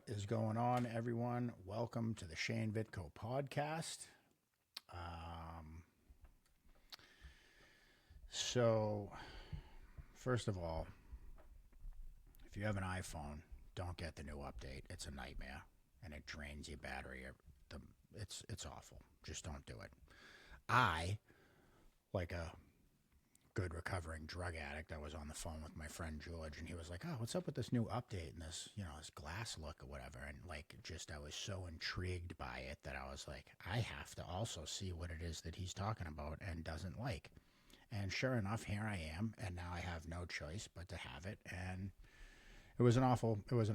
is going on, everyone? Welcome to the Shane Vitko Podcast. So, first of all, if you have an iPhone, don't get the new update. It's a nightmare, and it drains your battery. It's awful. Just don't do it. I, like a good recovering drug addict, I was on the phone with my friend George, and he was like, "Oh, what's up with this new update and this, this glass look or whatever?" And I was so intrigued by it that I was like, I have to also see what it is that he's talking about and doesn't like. And sure enough, here I am, and now I have no choice but to have it. And it was an awful choice.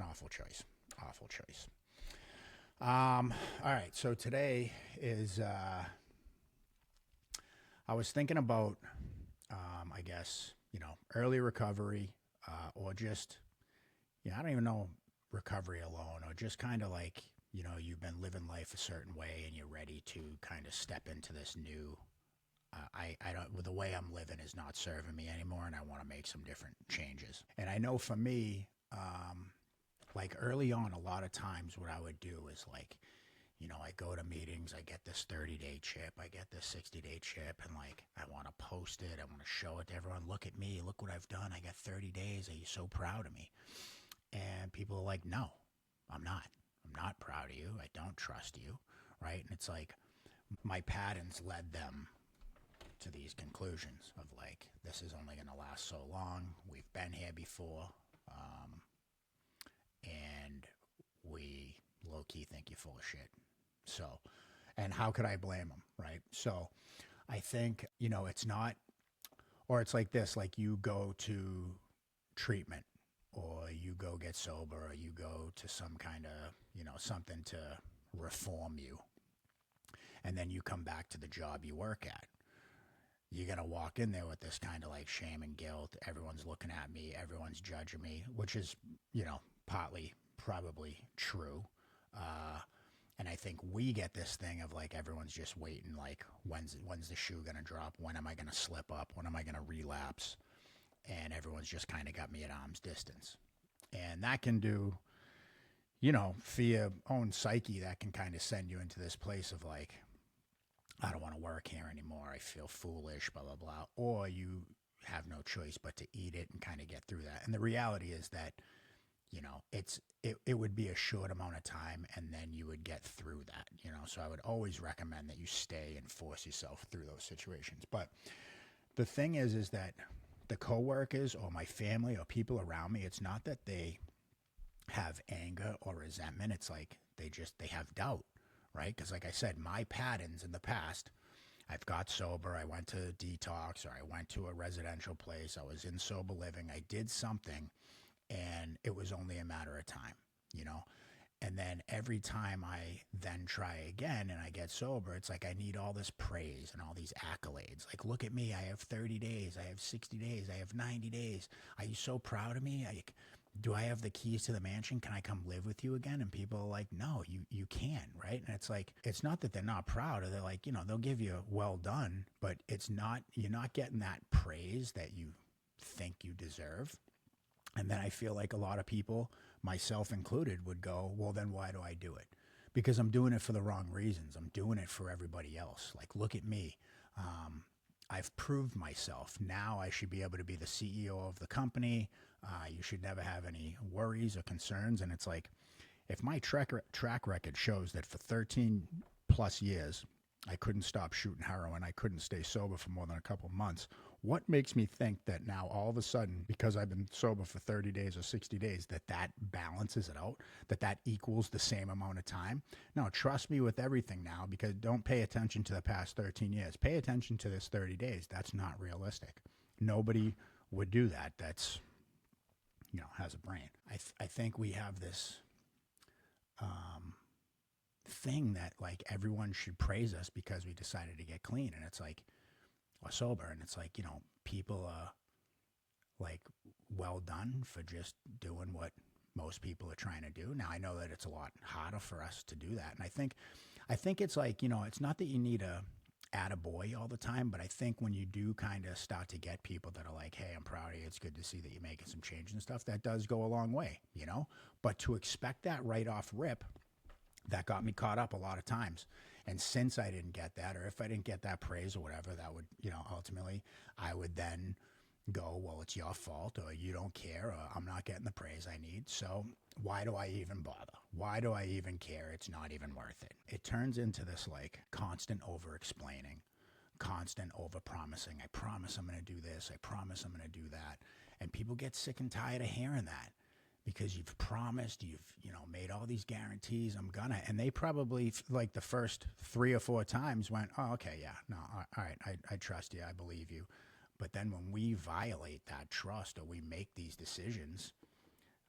Awful choice. All right, so today is, I was thinking about, I guess, early recovery, or just, I don't even know, recovery alone, or just kind of like, you've been living life a certain way and you're ready to kind of step into this new, I don't, the way I'm living is not serving me anymore, and I want to make some different changes. And I know for me, like early on, a lot of times what I would do is like, I go to meetings, I get this 30-day chip, I get this 60-day chip, and like, I want to post it, I want to show it to everyone. Look at me, look what I've done. I got 30 days. Are you so proud of me? And people are like, no, I'm not. I'm not proud of you. I don't trust you, right? And it's like, my patterns led them to these conclusions of like, this is only going to last so long. We've been here before, and we low-key think you're full of shit. So, and how could I blame them, right? So I think, it's not, or it's like this, like you go to treatment, or you go get sober, or you go to some kind of, something to reform you. And then you come back to the job you work at. You're going to walk in there with this kind of like shame and guilt. Everyone's looking at me. Everyone's judging me, which is, partly probably true. And I think we get this thing of like, everyone's just waiting, like, when's the shoe going to drop? When am I going to slip up? When am I going to relapse? And everyone's just kind of got me at arm's distance. And that can do, for your own psyche, that can kind of send you into this place of like, I don't want to work here anymore. I feel foolish, blah, blah, blah. Or you have no choice but to eat it and kind of get through that. And the reality is that, it would be a short amount of time, and then you would get through that, So I would always recommend that you stay and force yourself through those situations. But the thing is that the coworkers or my family or people around me, it's not that they have anger or resentment. It's like they have doubt, right? Because like I said, my patterns in the past, I've got sober, I went to detox, or I went to a residential place, I was in sober living, I did something, and it was only a matter of time, And then every time I then try again and I get sober, it's like I need all this praise and all these accolades. Like, look at me, I have 30 days, I have 60 days, I have 90 days. Are you so proud of me? Do I have the keys to the mansion? Can I come live with you again? And people are like, no, you can, right? And it's like, it's not that they're not proud, or they're like, they'll give you well done, but it's not, you're not getting that praise that you think you deserve. And then I feel like a lot of people, myself included, would go, well, then why do I do it? Because I'm doing it for the wrong reasons. I'm doing it for everybody else. Like, look at me. I've proved myself. Now I should be able to be the CEO of the company. You should never have any worries or concerns. And it's like, if my track record shows that for 13 plus years, I couldn't stop shooting heroin, I couldn't stay sober for more than a couple months, what makes me think that now all of a sudden, because I've been sober for 30 days or 60 days, that balances it out, that equals the same amount of time? No, trust me with everything now, because don't pay attention to the past 13 years. Pay attention to this 30 days. That's not realistic. Nobody would do that. That's, has a brain. I think we have this thing that like everyone should praise us because we decided to get clean, and it's like, or sober, and it's like, people are like, well done for just doing what most people are trying to do. Now I know that it's a lot harder for us to do that, and I think it's like, it's not that you need a attaboy all the time, but I think when you do kind of start to get people that are like, hey, I'm proud of you, it's good to see that you're making some change and stuff, that does go a long way, you know? But to expect that right off rip, that got me caught up a lot of times. And since I didn't get that, or if I didn't get that praise or whatever, that would, you know, ultimately I would then go, well, it's your fault, or you don't care, or I'm not getting the praise I need. So why do I even bother? Why do I even care? It's not even worth it. It turns into this like constant over explaining, constant over promising. I promise I'm going to do this. I promise I'm going to do that. And people get sick and tired of hearing that, because you've promised, you've, you know, made all these guarantees, I'm gonna, and they probably like the first 3 or 4 times went, oh, okay, yeah, no, all right, I trust you, I believe you. But then when we violate that trust, or we make these decisions,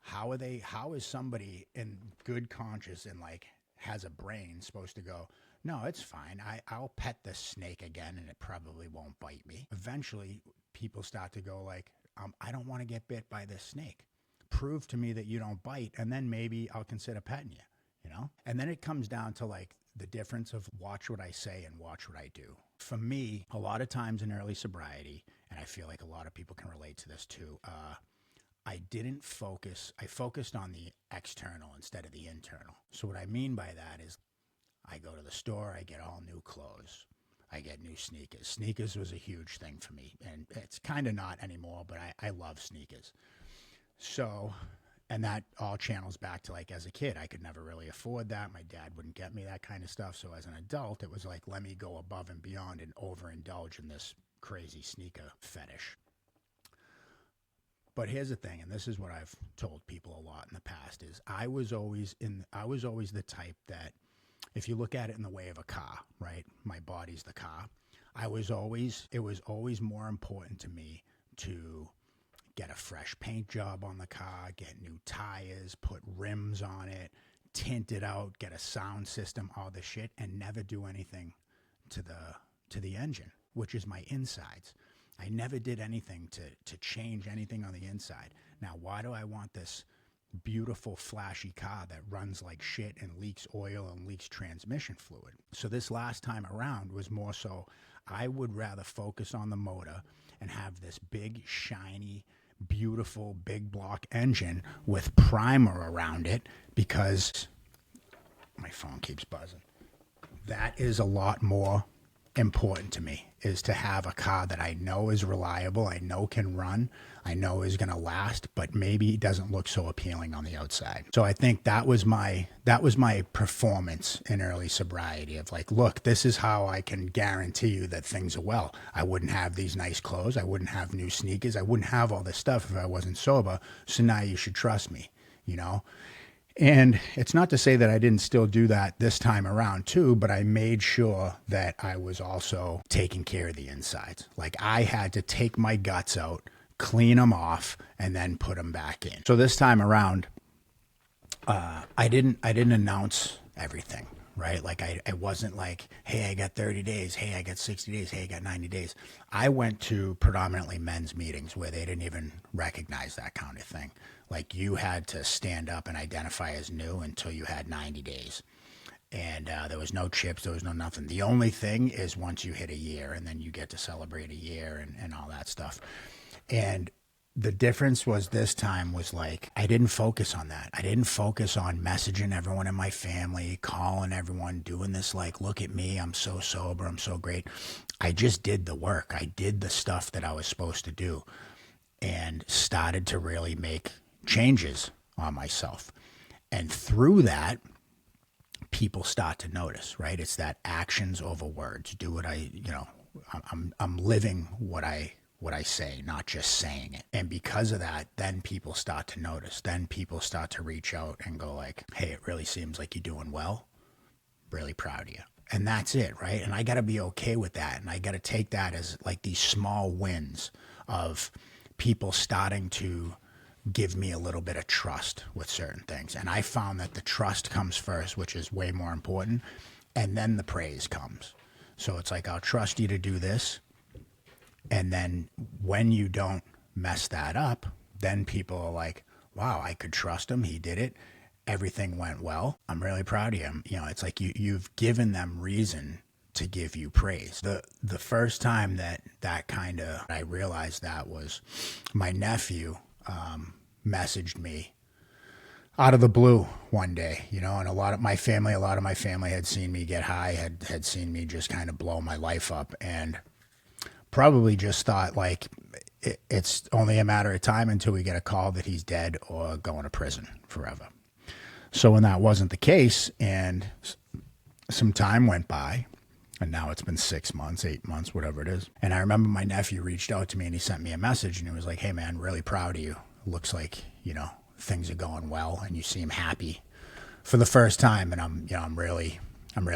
how is somebody in good conscience and like has a brain supposed to go, no, it's fine, I'll pet this snake again and it probably won't bite me. Eventually people start to go like, I don't want to get bit by this snake. Prove to me that you don't bite, and then maybe I'll consider petting you, you know? And then it comes down to like the difference of watch what I say and watch what I do. For me, a lot of times in early sobriety, and I feel like a lot of people can relate to this too, I focused on the external instead of the internal. So what I mean by that is I go to the store, I get all new clothes. I get new sneakers. Sneakers was a huge thing for me, and it's kind of not anymore, but I love sneakers. So, and that all channels back to like as a kid, I could never really afford that. My dad wouldn't get me that kind of stuff. So as an adult, it was like, let me go above and beyond and overindulge in this crazy sneaker fetish. But here's the thing, and this is what I've told people a lot in the past, is I was always the type that, if you look at it in the way of a car, right? My body's the car. It was always more important to me to get a fresh paint job on the car, get new tires, put rims on it, tint it out, get a sound system, all this shit, and never do anything to the engine, which is my insides. I never did anything to change anything on the inside. Now, why do I want this beautiful, flashy car that runs like shit and leaks oil and leaks transmission fluid? So this last time around was more so I would rather focus on the motor and have this big, shiny, beautiful big block engine with primer around it, because my phone keeps buzzing. That is a lot more important to me, is to have a car that I know is reliable, I know can run, I know is going to last, but maybe it doesn't look so appealing on the outside. So I think that was my performance in early sobriety of like, look, this is how I can guarantee you that things are well. I wouldn't have these nice clothes, I wouldn't have new sneakers, I wouldn't have all this stuff if I wasn't sober. So now you should trust me, you know? And it's not to say that I didn't still do that this time around too, but I made sure that I was also taking care of the insides. Like I had to take my guts out, clean them off, and then put them back in. So this time around, I didn't announce everything, right? Like I wasn't like, hey, I got 30 days. Hey, I got 60 days. Hey, I got 90 days. I went to predominantly men's meetings where they didn't even recognize that kind of thing. Like you had to stand up and identify as new until you had 90 days. And there was no chips, there was no nothing. The only thing is once you hit a year, and then you get to celebrate a year and all that stuff. And the difference was this time was like, I didn't focus on that. I didn't focus on messaging everyone in my family, calling everyone, doing this like, look at me, I'm so sober, I'm so great. I just did the work. I did the stuff that I was supposed to do and started to really make changes on myself. And through that, people start to notice, right? It's that actions over words. Do what I'm living what I say, not just saying it. And because of that, then people start to notice. Then people start to reach out and go like, hey, it really seems like you're doing well. Really proud of you. And that's it, right? And I got to be okay with that. And I got to take that as like these small wins of people starting to give me a little bit of trust with certain things. And I found that the trust comes first, which is way more important. And then the praise comes. So it's like, I'll trust you to do this. And then when you don't mess that up, then people are like, wow, I could trust him. He did it. Everything went well. I'm really proud of him. You know, it's like you've given them reason to give you praise. The first time that kind of I realized that was my nephew messaged me out of the blue one day, you know, and a lot of my family had seen me get high, had seen me just kind of blow my life up, and probably just thought like it's only a matter of time until we get a call that he's dead or going to prison forever. So when that wasn't the case, and some time went by, and now it's been 6 months, 8 months, whatever it is. And I remember my nephew reached out to me and he sent me a message and he was like, "Hey man, really proud of you. Looks like, you know, things are going well and you seem happy for the first time. And I'm really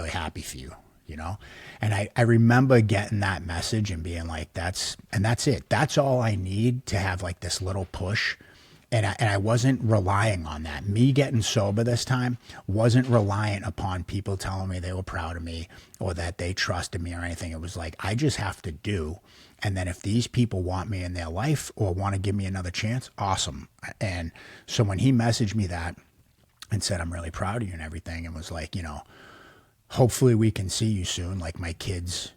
happy for you, you know?" And I remember getting that message and being like, that's it. That's all I need to have like this little push. And I wasn't relying on that. Me getting sober this time wasn't reliant upon people telling me they were proud of me or that they trusted me or anything. It was like, I just have to do. And then if these people want me in their life or want to give me another chance, awesome. And so when he messaged me that and said, "I'm really proud of you," and everything, and was like, you know, hopefully we can see you soon. Like my kids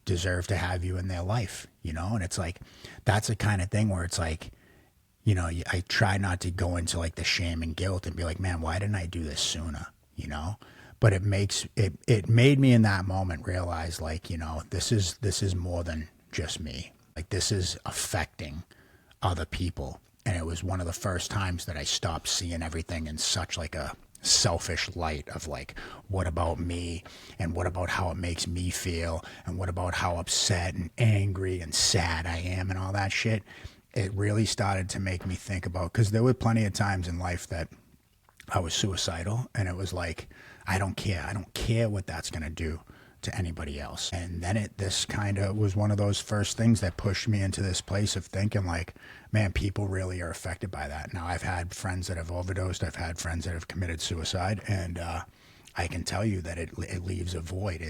deserve to have you in their life, you know? And it's like, that's the kind of thing where it's like, you know, I try not to go into like the shame and guilt and be like, man, why didn't I do this sooner? You know, but it made me in that moment realize like, you know, this is more than just me. Like this is affecting other people. And it was one of the first times that I stopped seeing everything in such like a selfish light of like, what about me and what about how it makes me feel and what about how upset and angry and sad I am and all that shit. It really started to make me think about, because there were plenty of times in life that I was suicidal and it was like, I don't care what that's going to do to anybody else. And then this kind of was one of those first things that pushed me into this place of thinking like, man, people really are affected by that. Now I've had friends that have overdosed. I've had friends that have committed suicide, and I can tell you that it leaves a void.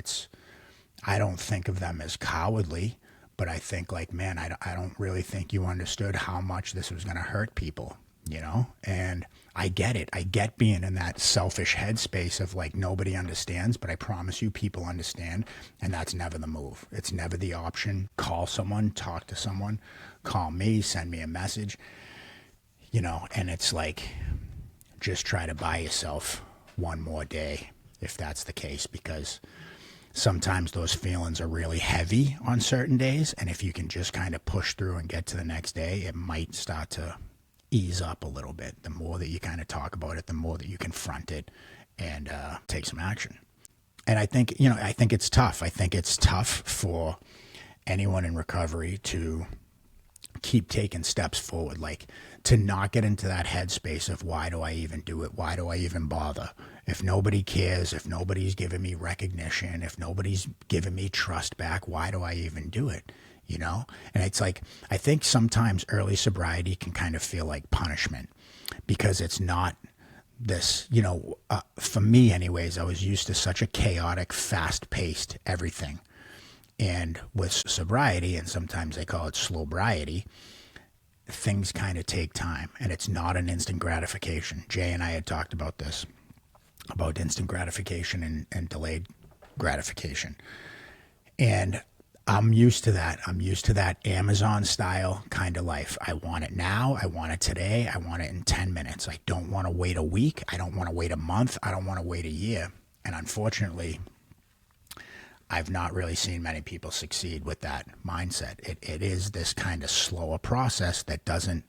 I don't think of them as cowardly, but I think like, man, I don't really think you understood how much this was going to hurt people, you know? And I get it. I get being in that selfish headspace of like, nobody understands, but I promise you people understand. And that's never the move. It's never the option. Call someone, talk to someone, call me, send me a message, you know? And it's like, just try to buy yourself one more day if that's the case, because sometimes those feelings are really heavy on certain days. And if you can just kind of push through and get to the next day, it might start to ease up a little bit. The more that you kind of talk about it, the more that you confront it and take some action. And I think, you know, I think it's tough. I think it's tough for anyone in recovery to keep taking steps forward, like to not get into that headspace of why do I even do it? Why do I even bother? If nobody cares, if nobody's giving me recognition, if nobody's giving me trust back, why do I even do it? You know? And it's like, I think sometimes early sobriety can kind of feel like punishment because it's not this, you know, for me anyways, I was used to such a chaotic, fast-paced everything. And with sobriety, and sometimes they call it slowbriety, things kind of take time and it's not an instant gratification. Jay and I had talked about this, about instant gratification and delayed gratification. And I'm used to that. I'm used to that Amazon style kind of life. I want it now. I want it today. I want it in 10 minutes. I don't want to wait a week. I don't want to wait a month. I don't want to wait a year. And unfortunately, I've not really seen many people succeed with that mindset. It is this kind of slower process that doesn't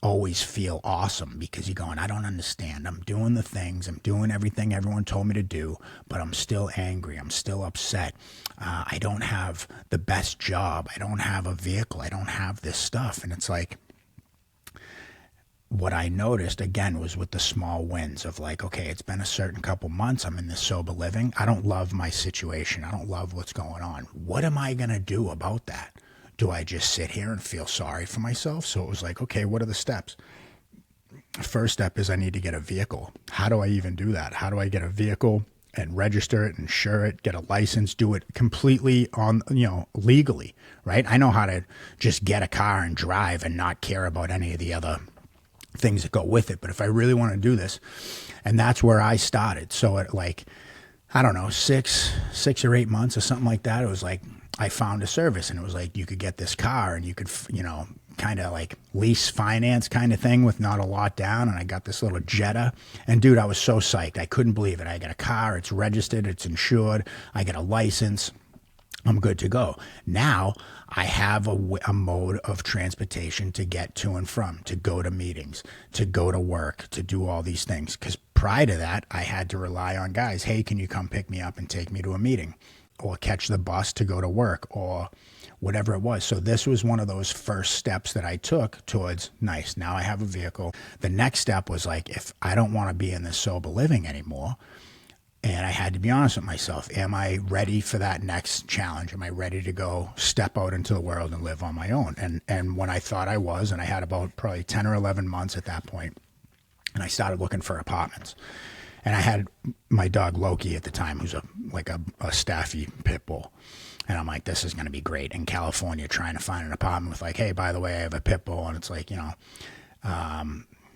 always feel awesome because you're going, I don't understand. I'm doing the things. I'm doing everything everyone told me to do, but I'm still angry. I'm still upset. I don't have the best job. I don't have a vehicle. I don't have this stuff. And it's like, what I noticed, again, was with the small wins of like, okay, it's been a certain couple months. I'm in this sober living. I don't love my situation. I don't love what's going on. What am I going to do about that? Do I just sit here and feel sorry for myself? So it was like, okay, what are the steps? First step is I need to get a vehicle. How do I even do that? How do I get a vehicle and register it, insure it, get a license, do it completely on, you know, legally, right? I know how to just get a car and drive and not care about any of the other things that go with it. But if I really want to do this, and that's where I started. So it like, I don't know, 6 or 8 months or something like that. It was like I found a service, and it was like you could get this car, and you could, kind of like lease finance kind of thing with not a lot down. And I got this little Jetta, and dude, I was so psyched. I couldn't believe it. I got a car, it's registered, it's insured, I got a license, I'm good to go. Now I have a mode of transportation to get to and from, to go to meetings, to go to work, to do all these things. Because prior to that, I had to rely on guys. Hey, can you come pick me up and take me to a meeting, or catch the bus to go to work, or whatever it was. So this was one of those first steps that I took towards, nice, now I have a vehicle. The next step was like, if I don't want to be in this sober living anymore, and I had to be honest with myself, am I ready for that next challenge? Am I ready to go step out into the world and live on my own? And when I thought I was, and I had about probably 10 or 11 months at that point, and I started looking for apartments. And I had my dog Loki at the time, who's a staffy pit bull. And I'm like, this is going to be great. In California, trying to find an apartment with like, hey, by the way, I have a pit bull. And it's like,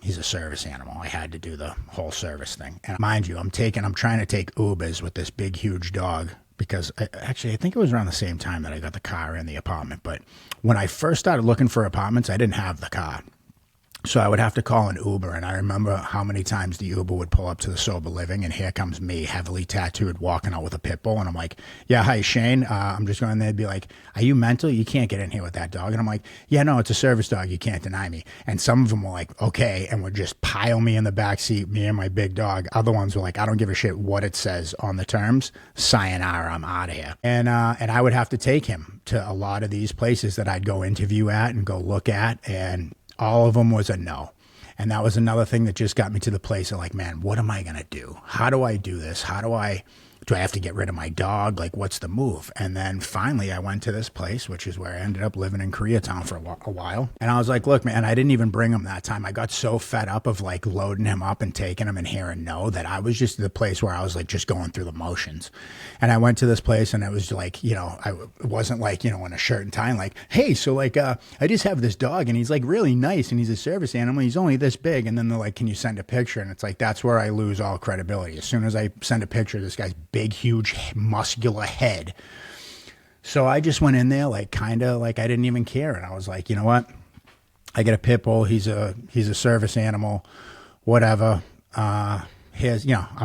he's a service animal. I had to do the whole service thing. And mind you, I'm trying to take Ubers with this big, huge dog, because I think it was around the same time that I got the car and the apartment. But when I first started looking for apartments, I didn't have the car. So I would have to call an Uber, and I remember how many times the Uber would pull up to the sober living, and here comes me, heavily tattooed, walking out with a pit bull, and I'm like, yeah, hi, Shane. I'm just going there to be like, are you mental? You can't get in here with that dog. And I'm like, yeah, no, it's a service dog. You can't deny me. And some of them were like, okay, and would just pile me in the back seat, me and my big dog. Other ones were like, I don't give a shit what it says on the terms. Sayonara, I'm out of here. And I would have to take him to a lot of these places that I'd go interview at and go look at, and all of them was a no. And that was another thing that just got me to the place of like, man, what am I going to do? How do I do this? Do I have to get rid of my dog? Like, what's the move? And then finally I went to this place, which is where I ended up living in Koreatown for a while. And I was like, look, man, I didn't even bring him that time. I got so fed up of like loading him up and taking him and hearing no, that I was just at the place where I was like just going through the motions. And I went to this place, and it was like, it wasn't like, in a shirt and tie, and like, hey, so like, I just have this dog, and he's like really nice, and he's a service animal. He's only this big. And then they're like, can you send a picture? And it's like, that's where I lose all credibility. As soon as I send a picture of this guy's big, huge, muscular head. So I just went in there, like, kind of like I didn't even care. And I was like, you know what? I get a pit bull. He's a service animal, whatever. I'm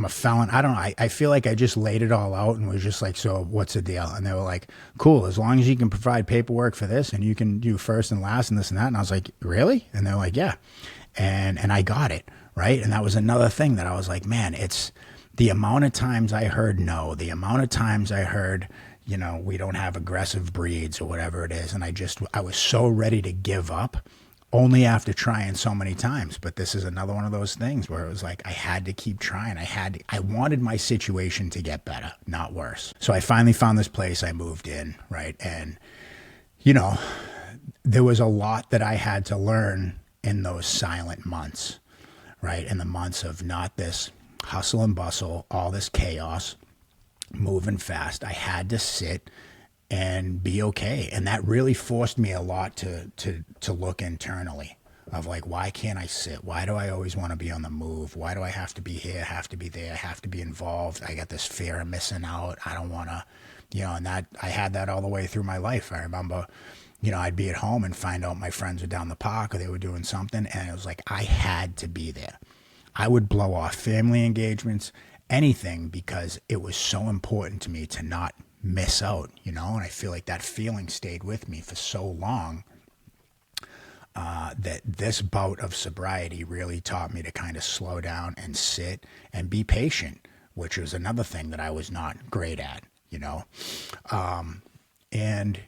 a felon. I don't know. I feel like I just laid it all out and was just like, so what's the deal? And they were like, cool, as long as you can provide paperwork for this, and you can do first and last and this and that. And I was like, really? And they're like, yeah. And I got it, right? And that was another thing that I was like, man, it's the amount of times I heard no, the amount of times I heard, we don't have aggressive breeds or whatever it is. And I was so ready to give up, only after trying so many times. But this is another one of those things where it was like, I had to keep trying. I wanted my situation to get better, not worse. So I finally found this place. I moved in, right? And, there was a lot that I had to learn in those silent months, right? In the months of not this hustle and bustle, all this chaos, moving fast. I had to sit and be okay. And that really forced me a lot to look internally of like, why can't I sit? Why do I always want to be on the move? Why do I have to be here, have to be there, have to be involved? I got this fear of missing out. I don't want to, and that I had that all the way through my life. I remember, I'd be at home and find out my friends were down the park or they were doing something. And it was like, I had to be there. I would blow off family engagements, anything, because it was so important to me to not miss out, and I feel like that feeling stayed with me for so long, that this bout of sobriety really taught me to kind of slow down and sit and be patient, which was another thing that I was not great at, and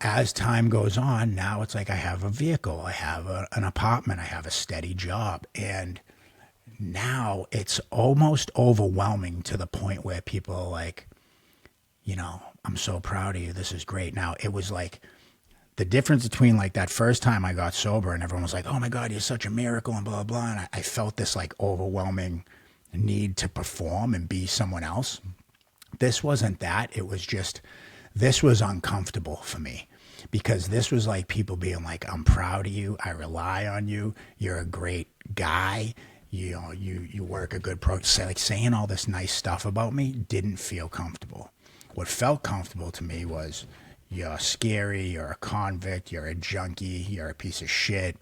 as time goes on, now it's like I have a vehicle, I have an apartment, I have a steady job, and now it's almost overwhelming to the point where people are like, I'm so proud of you. This is great. Now, it was like the difference between like that first time I got sober and everyone was like, oh my God, you're such a miracle and blah, blah, blah. And I felt this like overwhelming need to perform and be someone else. This wasn't that. It was just, this was uncomfortable for me, because this was like people being like, I'm proud of you. I rely on you. You're a great guy. you work a good saying all this nice stuff about me didn't feel comfortable. What felt comfortable to me was, you're scary, you're a convict, you're a junkie, you're a piece of shit.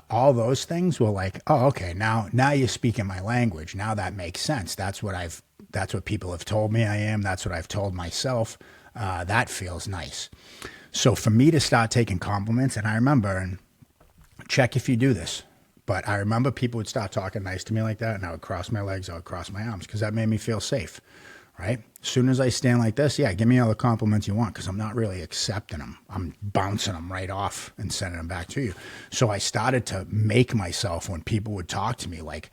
All those things were like, oh, okay, now you're speaking my language. Now that makes sense. That's what people have told me I am. That's what I've told myself. That feels nice. So for me to start taking compliments, and I remember, and check if you do this, but I remember people would start talking nice to me like that, and I would cross my legs, I would cross my arms, because that made me feel safe, right? As soon as I stand like this, yeah, give me all the compliments you want, because I'm not really accepting them. I'm bouncing them right off and sending them back to you. So I started to make myself, when people would talk to me, like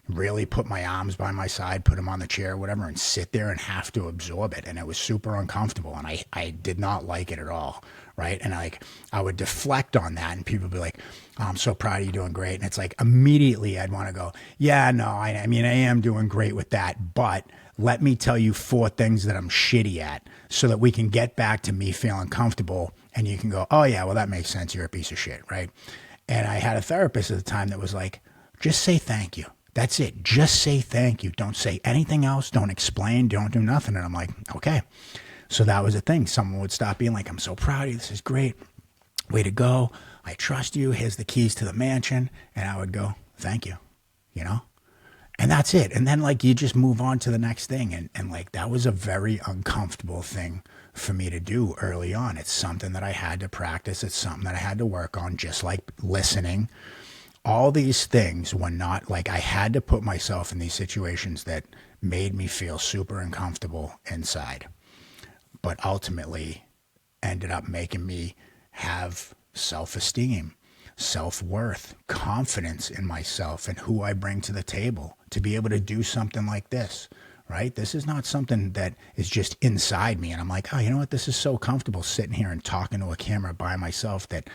really put my arms by my side, put them on the chair or whatever, and sit there and have to absorb it. And it was super uncomfortable, and I did not like it at all, right? And I would deflect on that, and people would be like, oh, I'm so proud of you, doing great. And it's like, immediately I'd want to go, yeah, no, I mean, I am doing great with that, but let me tell you 4 things that I'm shitty at, so that we can get back to me feeling comfortable, and you can go, oh yeah, well, that makes sense, you're a piece of shit, right? And I had a therapist at the time that was like, just say thank you. That's it. Just say thank you. Don't say anything else. Don't explain. Don't do nothing. And I'm like, okay. So that was the thing. Someone would stop being like, I'm so proud of you. This is great. Way to go. I trust you. Here's the keys to the mansion. And I would go, thank you, And that's it. And then like you just move on to the next thing. And like that was a very uncomfortable thing for me to do early on. It's something that I had to practice. It's something that I had to work on, just like listening. All these things were not like, I had to put myself in these situations that made me feel super uncomfortable inside, but ultimately ended up making me have self-esteem, self-worth, confidence in myself and who I bring to the table to be able to do something like this, right? This is not something that is just inside me. And I'm like, oh, you know what? This is so comfortable sitting here and talking to a camera by myself that,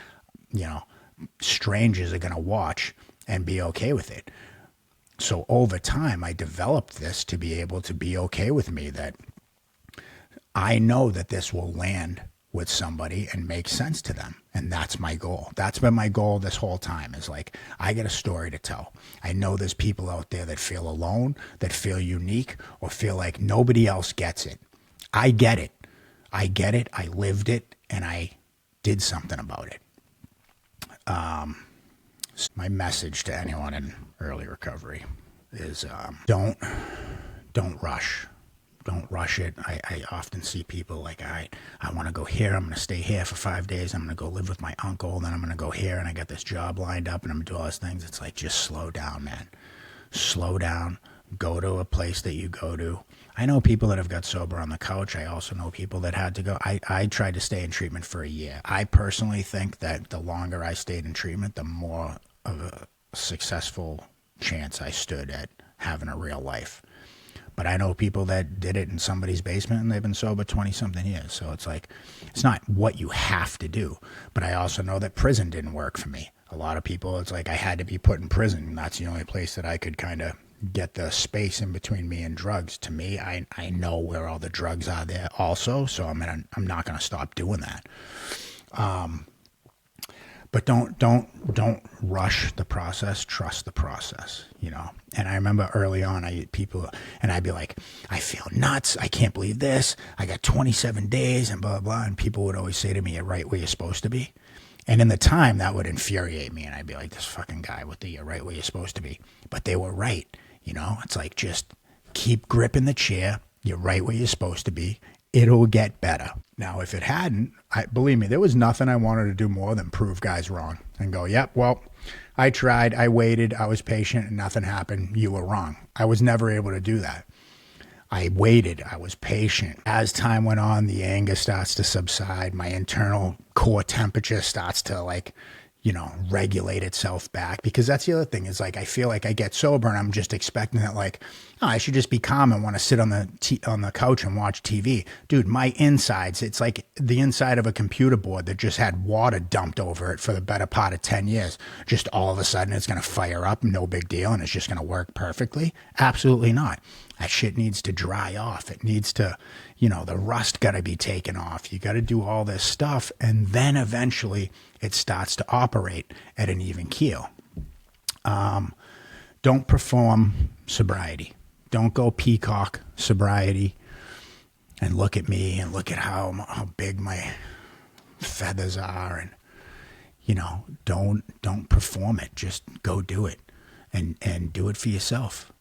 strangers are going to watch and be okay with it. So over time, I developed this to be able to be okay with me, that I know that this will land with somebody and make sense to them. And that's my goal. That's been my goal this whole time, is like, I get a story to tell. I know there's people out there that feel alone, that feel unique, or feel like nobody else gets it. I get it. I get it. I lived it, and I did something about it. My message to anyone in early recovery is don't rush. Don't rush it. I often see people like, I want to go here. I'm going to stay here for 5 days. I'm going to go live with my uncle. Then I'm going to go here, and I got this job lined up, and I'm going to do all these things. It's like, just slow down, man. Slow down. Go to a place that you go to. I know people that have got sober on the couch. I also know people that had to go. I tried to stay in treatment for a year. I personally think that the longer I stayed in treatment, the more of a successful chance I stood at having a real life. But I know people that did it in somebody's basement, and they've been sober 20-something years. So it's like, it's not what you have to do. But I also know that prison didn't work for me. A lot of people, it's like I had to be put in prison. And that's the only place that I could kind of get the space in between me and drugs. To me, I know where all the drugs are there also, so I'm not going to stop doing that. But don't rush the process. Trust the process, And I remember early on, I'd be like, I feel nuts. I can't believe this. I got 27 days and blah, blah, blah. And people would always say to me, you're right where you're supposed to be. And in the time, that would infuriate me. And I'd be like, this fucking guy with the you're right where you're supposed to be. But they were right. It's like, just keep gripping the chair. You're right where you're supposed to be. It'll get better. Now, if it hadn't, believe me, there was nothing I wanted to do more than prove guys wrong and go, yep, well, I tried, I waited, I was patient, and nothing happened. You were wrong. I was never able to do that. I waited. I was patient. As time went on, the anger starts to subside. My internal core temperature starts to regulate itself back, because that's the other thing is like, I feel like I get sober and I'm just expecting that like, oh, I should just be calm and want to sit on the couch and watch TV. Dude, my insides, it's like the inside of a computer board that just had water dumped over it for the better part of 10 years. Just all of a sudden it's going to fire up, no big deal, and it's just going to work perfectly. Absolutely not. That shit needs to dry off. It needs to, the rust got to be taken off. You got to do all this stuff. And then eventually it starts to operate at an even keel. don't perform sobriety. Don't go peacock sobriety and look at me and look at how big my feathers are, and don't perform it. Just go do it, and do it for yourself.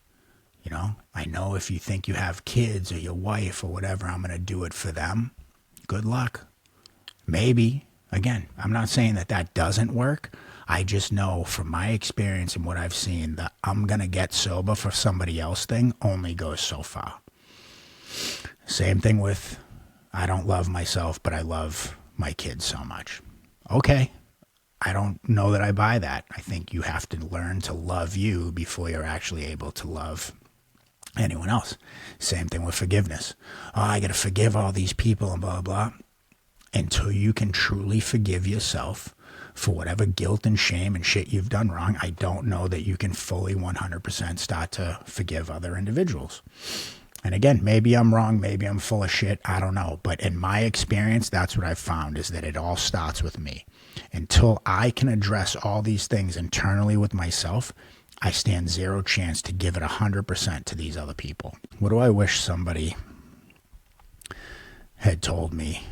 I know if you think you have kids or your wife or whatever, I'm going to do it for them. Good luck. Maybe. Again, I'm not saying that doesn't work. I just know from my experience and what I've seen that I'm going to get sober for somebody else thing only goes so far. Same thing with, I don't love myself, but I love my kids so much. Okay. I don't know that I buy that. I think you have to learn to love you before you're actually able to love anyone else. Same thing with forgiveness. Oh, I got to forgive all these people and blah, blah. Until you can truly forgive yourself for whatever guilt and shame and shit you've done wrong, I don't know that you can fully 100% start to forgive other individuals. And again, maybe I'm wrong, maybe I'm full of shit, I don't know. But in my experience, that's what I've found, is that it all starts with me. Until I can address all these things internally with myself, I stand zero chance to give it 100% to these other people. What do I wish somebody had told me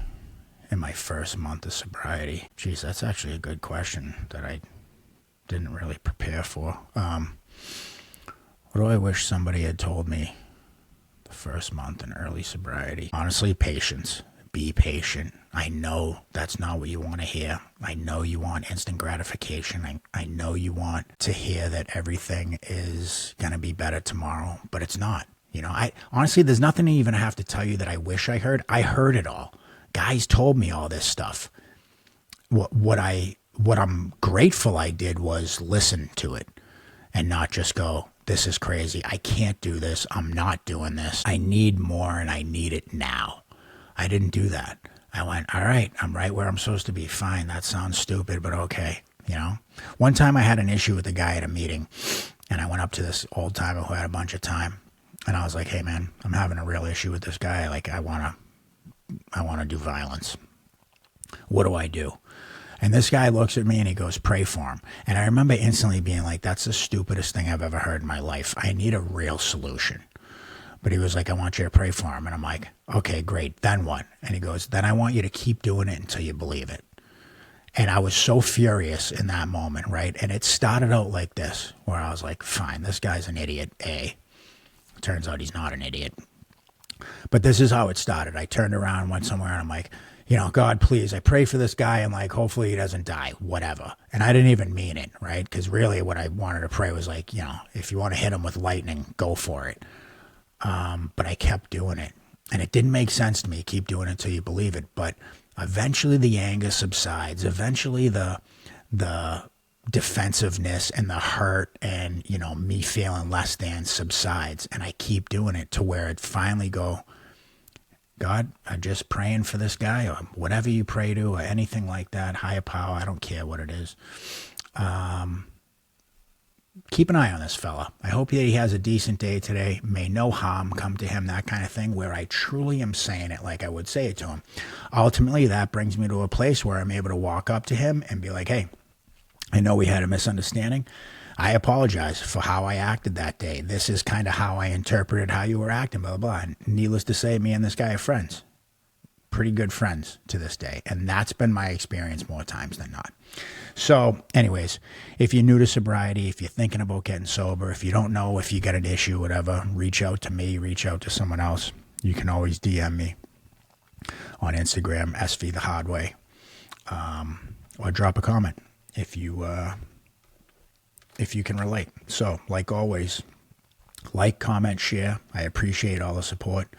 in my first month of sobriety? Geez, that's actually a good question that I didn't really prepare for. What do I wish somebody had told me the first month in early sobriety? Honestly, patience. Be patient. I know that's not what you want to hear. I know you want instant gratification. I know you want to hear that everything is going to be better tomorrow, but it's not. I honestly, there's nothing even I have to tell you that I wish I heard. I heard it all. Guys told me all this stuff. What I'm grateful I did was listen to it and not just go, this is crazy. I can't do this. I'm not doing this. I need more and I need it now. I didn't do that. I went, all right, I'm right where I'm supposed to be. Fine. That sounds stupid, but okay. One time I had an issue with a guy at a meeting, and I went up to this old timer who had a bunch of time, and I was like, hey man, I'm having a real issue with this guy. Like, I want to do violence. What do I do? And this guy looks at me and he goes, pray for him. And I remember instantly being like, that's the stupidest thing I've ever heard in my life. I need a real solution. But he was like, I want you to pray for him. And I'm like, okay, great. Then what? And he goes, then I want you to keep doing it until you believe it. And I was so furious in that moment, right? And it started out like this, where I was like, fine, this guy's an idiot, A. Turns out he's not an idiot. But this is how it started. I turned around, went somewhere, and I'm like, God, please, I pray for this guy, and like, hopefully he doesn't die, whatever. And I didn't even mean it, right? Because really what I wanted to pray was like, if you want to hit him with lightning, go for it. But I kept doing it, and it didn't make sense to me. Keep doing it until you believe it. But eventually the anger subsides. Eventually the defensive-ness and the hurt and, me feeling less than subsides. And I keep doing it to where it finally go, God, I'm just praying for this guy, or whatever you pray to, or anything like that, higher power, I don't care what it is. Keep an eye on this fella. I hope that he has a decent day today. May no harm come to him, that kind of thing, where I truly am saying it like I would say it to him. Ultimately, that brings me to a place where I'm able to walk up to him and be like, hey, I know we had a misunderstanding. I apologize for how I acted that day. This is kind of how I interpreted how you were acting, blah, blah, blah. And needless to say, me and this guy are friends. Pretty good friends to this day. And that's been my experience more times than not. So anyways, if you're new to sobriety, if you're thinking about getting sober, if you don't know if you got an issue, whatever, reach out to me, reach out to someone else. You can always DM me on Instagram, SV the Hard Way, or drop a comment if you can relate. So like always, like, comment, share. I appreciate all the support.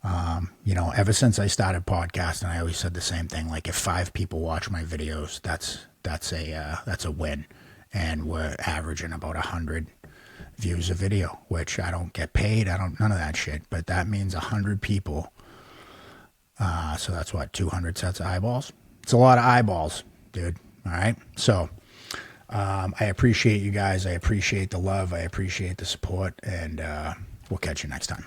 Ever since I started podcasting, I always said the same thing. Like, if 5 people watch my videos, that's a win. And we're averaging about 100 views a video, which I don't get paid. None of that shit. But that means 100 people. So that's what, 200 sets of eyeballs? It's a lot of eyeballs, dude. All right. So I appreciate you guys. I appreciate the love. I appreciate the support. And we'll catch you next time.